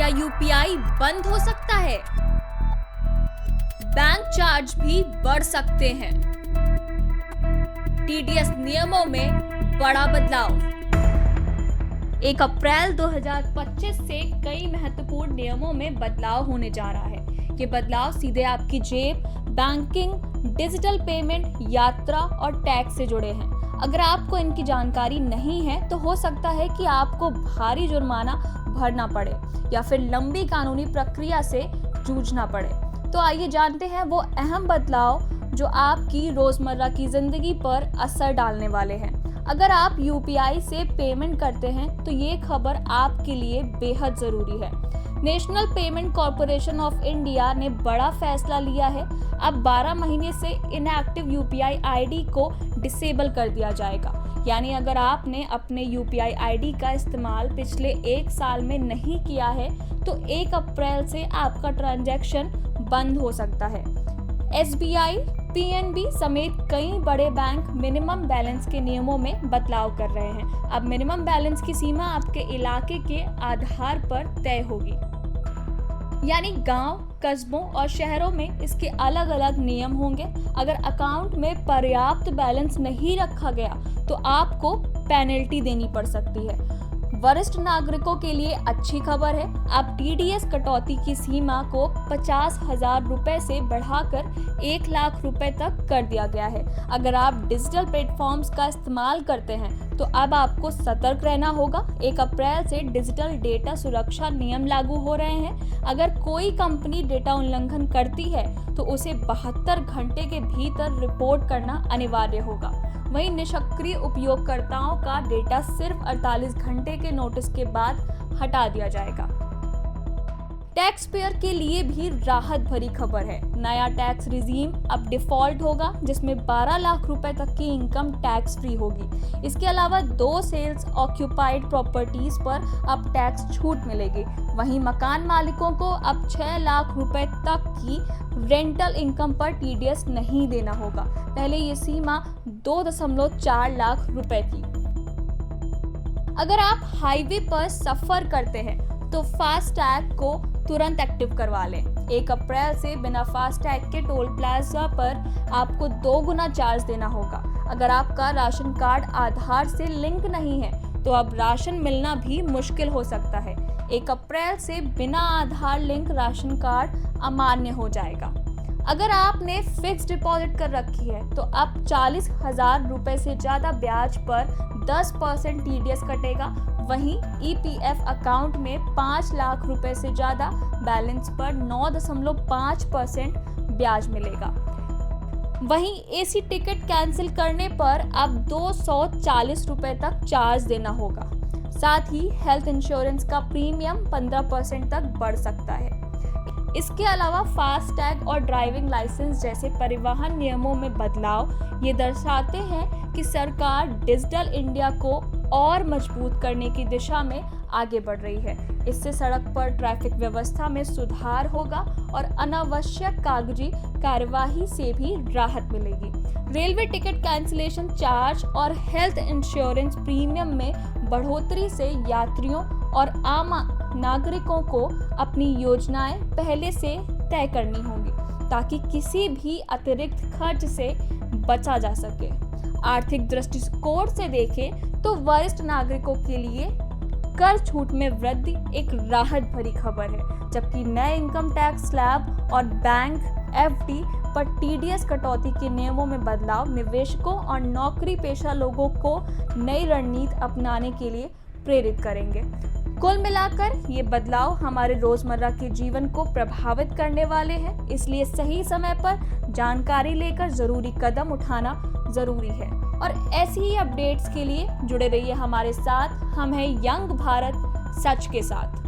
क्या यूपीआई बंद हो सकता है? बैंक चार्ज भी बढ़ सकते हैं। टीडीएस नियमों में बड़ा बदलाव। 1 अप्रैल 2025 से कई महत्वपूर्ण नियमों में बदलाव होने जा रहा है। ये बदलाव सीधे आपकी जेब, बैंकिंग, डिजिटल पेमेंट, यात्रा और टैक्स से जुड़े हैं। अगर आपको इनकी जानकारी नहीं है तो हो सकता है कि आपको भारी जुर्माना भरना पड़े या फिर लंबी कानूनी प्रक्रिया से जूझना पड़े। तो आइए जानते हैं वो अहम बदलाव जो आपकी रोजमर्रा की जिंदगी पर असर डालने वाले हैं। अगर आप यूपीआई से पेमेंट करते हैं तो ये खबर आपके लिए बेहद जरूरी है। National payment corporation of India ने बड़ा फैसला लिया है। अब 12 महीने से इनएक्टिव यूपीआई आईडी को डिसेबल कर दिया जाएगा। यानी अगर आपने अपने यूपीआई आईडी का इस्तेमाल पिछले 1 साल में नहीं किया है तो 1 अप्रैल से आपका ट्रांजैक्शन बंद हो सकता है। एसबीआई, पीएनबी समेत कई बड़े बैंक मिनिमम बैलेंस के नियमों में बदलाव कर रहे हैं। अब मिनिमम बैलेंस की सीमा आपके इलाके के आधार पर तय होगी। यानी गांव, कस्बों और शहरों में इसके अलग अलग नियम होंगे। अगर अकाउंट में पर्याप्त बैलेंस नहीं रखा गया तो आपको पेनल्टी देनी पड़ सकती है। वरिष्ठ नागरिकों के लिए अच्छी खबर है। अब टीडीएस कटौती की सीमा को 50,000 रुपए से बढ़ाकर 1 लाख रुपए तक कर दिया गया है। अगर आप डिजिटल प्लेटफॉर्म्स का इस्तेमाल करते हैं तो अब आपको सतर्क रहना होगा। 1 अप्रैल से डिजिटल डेटा सुरक्षा नियम लागू हो रहे हैं। अगर कोई कंपनी डेटा उल्लंघन करती है तो उसे 72 घंटे के भीतर रिपोर्ट करना अनिवार्य होगा। वहीं निष्क्रिय उपयोगकर्ताओं का डेटा सिर्फ 48 घंटे के नोटिस के बाद हटा दिया जाएगा। टैक्स पेयर के लिए भी राहत भरी खबर है। नया टैक्स रिजीम अब डिफॉल्ट होगा, जिसमें 12 लाख रुपए तक की इनकम टैक्स फ्री होगी। इसके अलावा 2 सेल्स ऑक्यूपाइड प्रॉपर्टीज पर अब टैक्स छूट मिलेगी। वहीं मकान मालिकों को अब 6 लाख रुपए तक की रेंटल इनकम पर टीडीएस नहीं देना होगा। पहले ये सीमा 2.4 लाख रुपए थी। अगर आप हाईवे पर सफर करते हैं तो फास्टैग को तुरंत एक्टिव करवा लें। 1 अप्रैल से बिना फास्टैग के टोल प्लाजा पर आपको 2 गुना चार्ज देना होगा। अगर आपका राशन कार्ड आधार से लिंक नहीं है तो अब राशन मिलना भी मुश्किल हो सकता है। 1 अप्रैल से बिना आधार लिंक राशन कार्ड अमान्य हो जाएगा। अगर आपने फिक्स डिपॉजिट कर रखी है तो अब 40,000 रुपए से ज्यादा ब्याज पर 10% टीडीएस कटेगा। वहीं ईपीएफ अकाउंट में 5 लाख रुपए से ज्यादा बैलेंस पर 9.5% ब्याज मिलेगा। वहीं एसी टिकट कैंसिल करने पर अब 240 रुपए तक चार्ज देना होगा। साथ ही हेल्थ इंश्योरेंस का प्रीमियम 15% तक बढ़ सकता है। इसके अलावा फास्टैग और ड्राइविंग लाइसेंस जैसे परिवहन नियमों में बदलाव ये दर्शाते हैं कि सरकार डिजिटल इंडिया को और मजबूत करने की दिशा में आगे बढ़ रही है। इससे सड़क पर ट्रैफिक व्यवस्था में सुधार होगा और अनावश्यक कागजी कार्यवाही से भी राहत मिलेगी। रेलवे टिकट कैंसिलेशन चार्ज और हेल्थ इंश्योरेंस प्रीमियम में बढ़ोतरी से यात्रियों और आम नागरिकों को अपनी योजनाएं पहले से तय करनी होंगी ताकि किसी भी अतिरिक्त खर्च से बचा जा सके। आर्थिक दृष्टिकोण से देखें तो वरिष्ठ नागरिकों के लिए कर छूट में वृद्धि एक राहत भरी खबर है, जबकि नए इनकम टैक्स स्लैब और बैंक एफडी पर टीडीएस कटौती के नियमों में बदलाव निवेशकों और नौकरी पेशा लोगों को नई रणनीति अपनाने के लिए प्रेरित करेंगे। कुल मिलाकर ये बदलाव हमारे रोजमर्रा के जीवन को प्रभावित करने वाले हैं, इसलिए सही समय पर जानकारी लेकर जरूरी कदम उठाना जरूरी है। और ऐसी ही अपडेट्स के लिए जुड़े रहिए हमारे साथ। हम हैं यंग भारत सच के साथ।